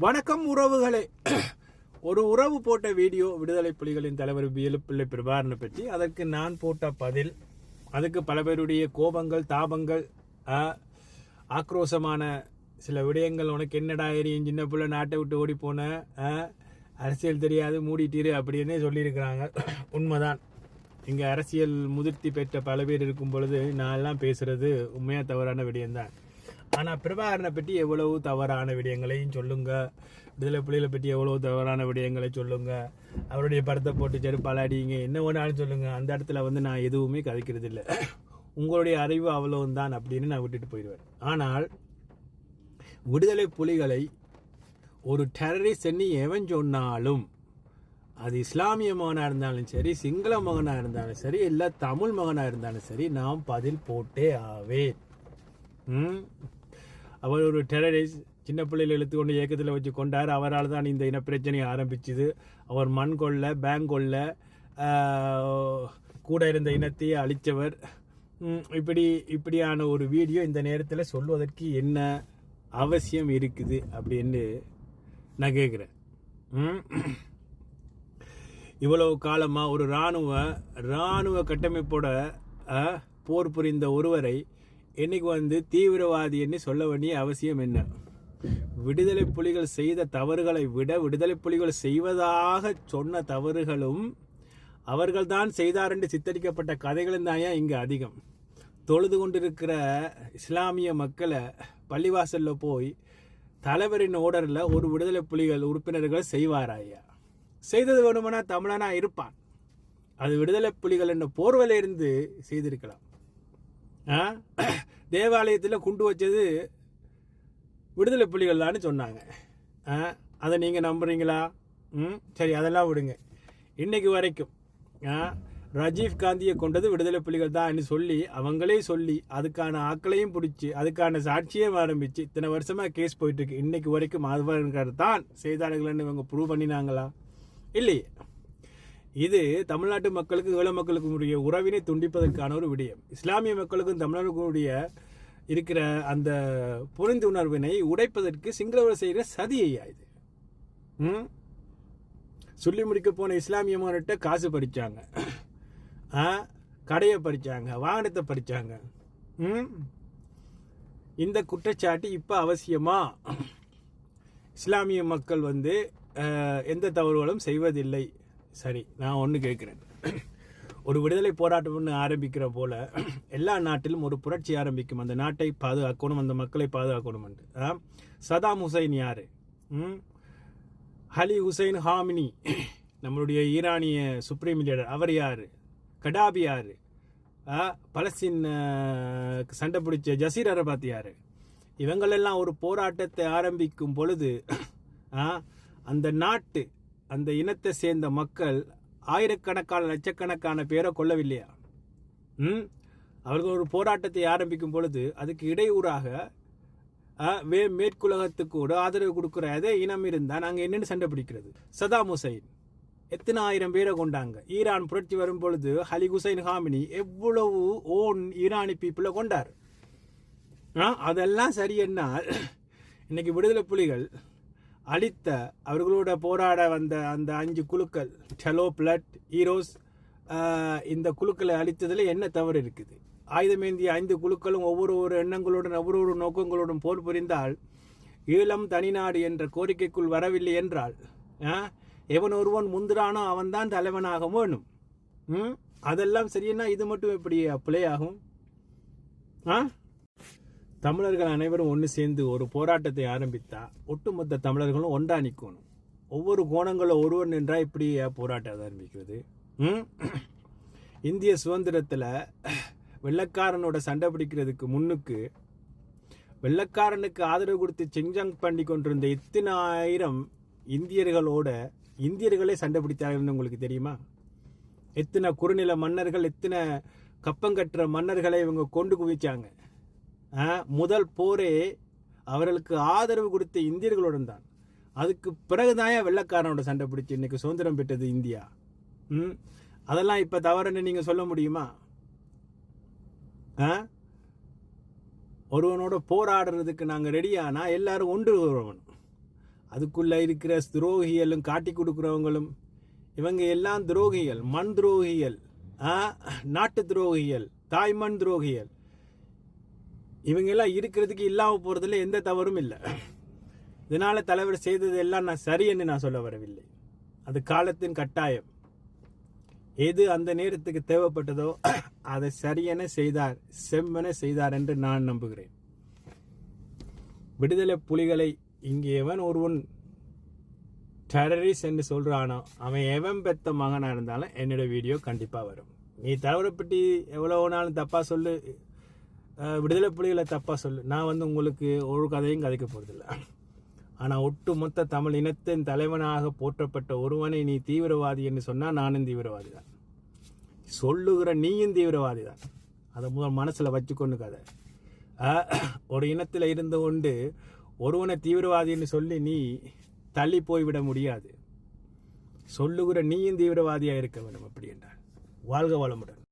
வணக்கம் உறவுகளே. ஒரு உறவு போட்ட வீடியோ விடுதலை புலிகளின் தலைவர் வேலுப்பிள்ளை பிரபாகரனை பற்றி. அதற்கு நான் போட்ட பதில், அதுக்கு பல பேருடைய கோபங்கள், தாபங்கள், ஆக்ரோஷமான சில விடயங்கள். உனக்கு என்னடா எரியும், சின்ன பிள்ளை நாட்டை விட்டு ஓடி போன, அரசியல் தெரியாது மூடிட்டீரு அப்படின்னு சொல்லியிருக்கிறாங்க. உண்மைதான். இங்கே அரசியல் முதிர்த்தி பெற்ற பல பேர் இருக்கும் பொழுது நான் எல்லாம் பேசுறது உண்மையாக தவறான விடயம்தான். ஆனால் பிரபாகரனை பற்றி எவ்வளவு தவறான விடயங்களையும் சொல்லுங்க, விடுதலை புலிகளை பற்றி எவ்வளவு தவறான விடயங்களை சொல்லுங்க, அவருடைய படத்தை போட்டு செருப்பால் அடிங்க, என்ன ஒன்றாலும் சொல்லுங்க. அந்த இடத்துல நான் எதுவுமே கதைக்கிறது இல்லை. உங்களுடைய அறிவு அவ்வளவுதான் அப்படின்னு நான் விட்டுட்டு போயிடுவேன். ஆனால் விடுதலை புலிகளை ஒரு டெரரிஸ்ட் எவன் சொன்னாலும், அது இஸ்லாமிய மகனாக இருந்தாலும் சரி, சிங்கள மகனாக இருந்தாலும் சரி, இல்லை தமிழ் மகனாக இருந்தாலும் சரி, நான் பதில் போட்டே ஆவேன். அவர் ஒரு டெரரிஸ்ட், சின்ன பிள்ளைகள் இழுத்துக்கொண்டு இயக்கத்தில் வச்சு கொண்டார். அவரால் தான் இந்த இனப்பிரச்சனை ஆரம்பிச்சுது. அவர் மண் கொள்ள, பேங்க் கொள்ள, கூட இருந்த இனத்தையே அழித்தவர். இப்படியான ஒரு வீடியோ இந்த நேரத்தில் சொல்வதற்கு என்ன அவசியம் இருக்குது அப்படின்னு நான் கேட்குறேன். இவ்வளவு காலமாக ஒரு இராணுவ கட்டமைப்போட போர் புரிந்த ஒருவரை இன்னைக்கு தீவிரவாதி என்று சொல்ல வேண்டிய அவசியம் என்ன? விடுதலை புலிகள் செய்த தவறுகளை விட விடுதலை புலிகள் செய்வதாக சொன்ன தவறுகளும் அவர்கள்தான் செய்தார் என்று சித்தரிக்கப்பட்ட கதைகளும் தான் இங்கே அதிகம். தொழுது கொண்டிருக்கிற இஸ்லாமிய மக்களை பள்ளிவாசலில் போய் தலைவரின் ஓர்டரில் ஒரு விடுதலை புலிகள் உறுப்பினர்கள் செய்வாராயா? செய்தது வேணுமானா தமிழனா இருப்பான். அது விடுதலை புலிகள் என்ற போர்வலிருந்து செய்திருக்கலாம். தேவாலயத்தில் குண்டு வச்சது விடுதலை புலிகள் தான் சொன்னாங்க. அதை நீங்கள் நம்புறீங்களா? சரி, அதெல்லாம் விடுங்க. இன்னைக்கு வரைக்கும் ராஜீவ் காந்தியை கொண்டது விடுதலை புலிகள் தான் சொல்லி அவங்களே சொல்லி அதுக்கான ஆக்களையும் பிடிச்சி அதுக்கான சாட்சியம் ஆரம்பிச்சு இத்தனை வருஷமாக கேஸ் போயிட்டு இருக்கு. இன்னைக்கு வரைக்கும் அதுவர்கள் தான் செய்தார்கள்னு இவங்க ப்ரூவ் பண்ணினாங்களா? இல்லையே. இது தமிழ்நாட்டு மக்களுக்கு, ஈழ மக்களுக்கும் உடைய உறவினை துண்டிப்பதற்கான ஒரு விடயம். இஸ்லாமிய மக்களுக்கும் தமிழர்களுடைய இருக்கிற அந்த புரிந்துணர்வினை உடைப்பதற்கு சிங்களவர் செய்கிற சதியா இது. சொல்லி முடிக்க போன இஸ்லாமிய மாநிட்ட காசு பறிச்சாங்க, கடையை பறிச்சாங்க, வாகனத்தை பறிச்சாங்க. இந்த குற்றச்சாட்டு இப்ப அவசியமா? இஸ்லாமிய மக்கள் எந்த தவறுகளும் செய்வதில்லை. சரி, நான் ஒன்று கேட்குறேன். ஒரு விடுதலை போராட்டம் ஒன்று ஆரம்பிக்கிற போல எல்லா நாட்டிலும் ஒரு புரட்சி ஆரம்பிக்கும். அந்த நாட்டை பாதுகாக்கணும், அந்த மக்களை பாதுகாக்கணும். சதாம் ஹுசைன் யாரு? அலி ஹுசைன் ஹாமினி, நம்மளுடைய ஈரானிய சுப்ரீம் லீடர், அவர் யாரு? கடாபி யாரு? பலஸ்தீன் சண்டை பிடிச்ச ஜசீர் அரபாத் யாரு? இவங்களெல்லாம் ஒரு போராட்டத்தை ஆரம்பிக்கும் பொழுது அந்த நாட்டு, அந்த இனத்தை சேர்ந்த மக்கள் ஆயிரக்கணக்கான லட்சக்கணக்கான பேரை கொல்லவில்லையா? அவர்கள் ஒரு போராட்டத்தை ஆரம்பிக்கும் பொழுது அதுக்கு இடையூறாக மேற்குலகத்துக்கு ஆதரவு கொடுக்குற அதே இனம் இருந்தால் நாங்கள் என்னென்னு சண்டை பிடிக்கிறது? சதாம் ஹுசைன் எத்தனை ஆயிரம் பேரை கொண்டாங்க. ஈரான் புரட்சி வரும் பொழுது அலி ஹுசைன் ஹாமினி எவ்வளவு ஓன் ஈரானி பீப்புளை கொண்டார். அதெல்லாம் சரி. என்ன இன்னைக்கு விடுதலை புலிகள் அழித்த, அவர்களோட போராட வந்த அந்த 5 குழுக்கள், செலோ, பிளட், ஈரோஸ், இந்த குழுக்களை அழித்ததில் என்ன தவறு இருக்குது? ஆயுதமேந்திய 5 குழுக்களும் ஒவ்வொரு எண்ணங்களுடன் ஒவ்வொரு நோக்கங்களுடன் போர் புரிந்தால், ஈழம் தனிநாடு என்ற கோரிக்கைக்குள் வரவில்லை என்றால் எவன் ஒருவன் முந்திரானோ அவன் தான் தலைவனாக வேணும். அதெல்லாம் சரியா? இது மட்டும் எப்படி பிழை ஆகும்? தமிழர்கள் அனைவரும் ஒன்று சேர்ந்து ஒரு போராட்டத்தை ஆரம்பித்தா ஒட்டுமொத்த தமிழர்களும் ஒன்றா நிற்கணும். ஒவ்வொரு கோணங்களும் ஒருவர் நின்றால் இப்படி போராட்டம் ஆரம்பிக்கிறது. இந்திய சுதந்திரத்தில் வெள்ளக்காரனோட சண்டை பிடிக்கிறதுக்கு முன்னுக்கு வெள்ளக்காரனுக்கு ஆதரவு கொடுத்து செங்ஜாங் பண்ணி கொண்டிருந்த எத்தனை ஆயிரம் இந்தியர்களே சண்டை பிடித்தார்கள் உங்களுக்கு தெரியுமா? எத்தனை குறுநில மன்னர்கள், எத்தனை கப்பங்கட்டுற மன்னர்களை இவங்க கொண்டு குவிச்சாங்க. முதல் போரே அவர்களுக்கு ஆதரவு கொடுத்த இந்தியர்களுடன் தான். அதுக்கு பிறகுதான் வெள்ளக்காரனோட சண்டை பிடிச்சி இன்னைக்கு சுதந்திரம் பெற்றது இந்தியா. அதெல்லாம் இப்ப தவறுன்னு நீங்க சொல்ல முடியுமா? ஒருவனோட போராடுறதுக்கு நாங்கள் ரெடியானா எல்லாரும் ஒன்று வருவணும். அதுக்குள்ளே இருக்கிற துரோகிகளும் காட்டி கொடுக்குறவங்களும் இவங்க எல்லாம் துரோகிகள், மண் துரோகிகள், நாட்டு துரோகிகள், தாய்மண் துரோகிகள். இவங்கெல்லாம் இருக்கிறதுக்கு இல்லாமல் போகிறதுல எந்த தவறும் இல்லை. இதனால் தலைவர் செய்தது எல்லாம் நான் சரி என்று நான் சொல்ல வரவில்லை. அது காலத்தின் கட்டாயம். எது அந்த நேரத்துக்கு தேவைப்பட்டதோ அதை சரியென செய்தார், செம்மன செய்தார் என்று நான் நம்புகிறேன். விடுதலை புலிகளை இங்கே எவன் ஒருவன் டெரரிஸ்ட் என்று சொல்கிறானோ அவன் எவன் பெத்த மகனாக இருந்தாலும் என்னோட வீடியோ கண்டிப்பாக வரும். நீ தலைவரை பற்றி எவ்வளோ நாளும் தப்பாக சொல்லு, விடுதலை புலிகளை தப்பாக சொல்லு, நான் உங்களுக்கு ஒரு கதையும் கதைக்க போகிறதில்ல. ஆனால் ஒட்டுமொத்த தமிழ் இனத்தின் தலைவனாக போற்றப்பட்ட ஒருவனை நீ தீவிரவாதி என்று சொன்னால் நானும் தீவிரவாதி தான். சொல்லுகிற நீயும் தீவிரவாதி தான். அதை முதல் மனசில் வச்சுக்கொண்டு கதை. ஒரு இனத்தில் இருந்து கொண்டு ஒருவனை தீவிரவாதின்னு சொல்லி நீ தள்ளி போய்விட முடியாது. சொல்லுகிற நீயும் தீவிரவாதியாக இருக்க வேண்டும். அப்படி என்றால் வாழ்க வளமுடன்.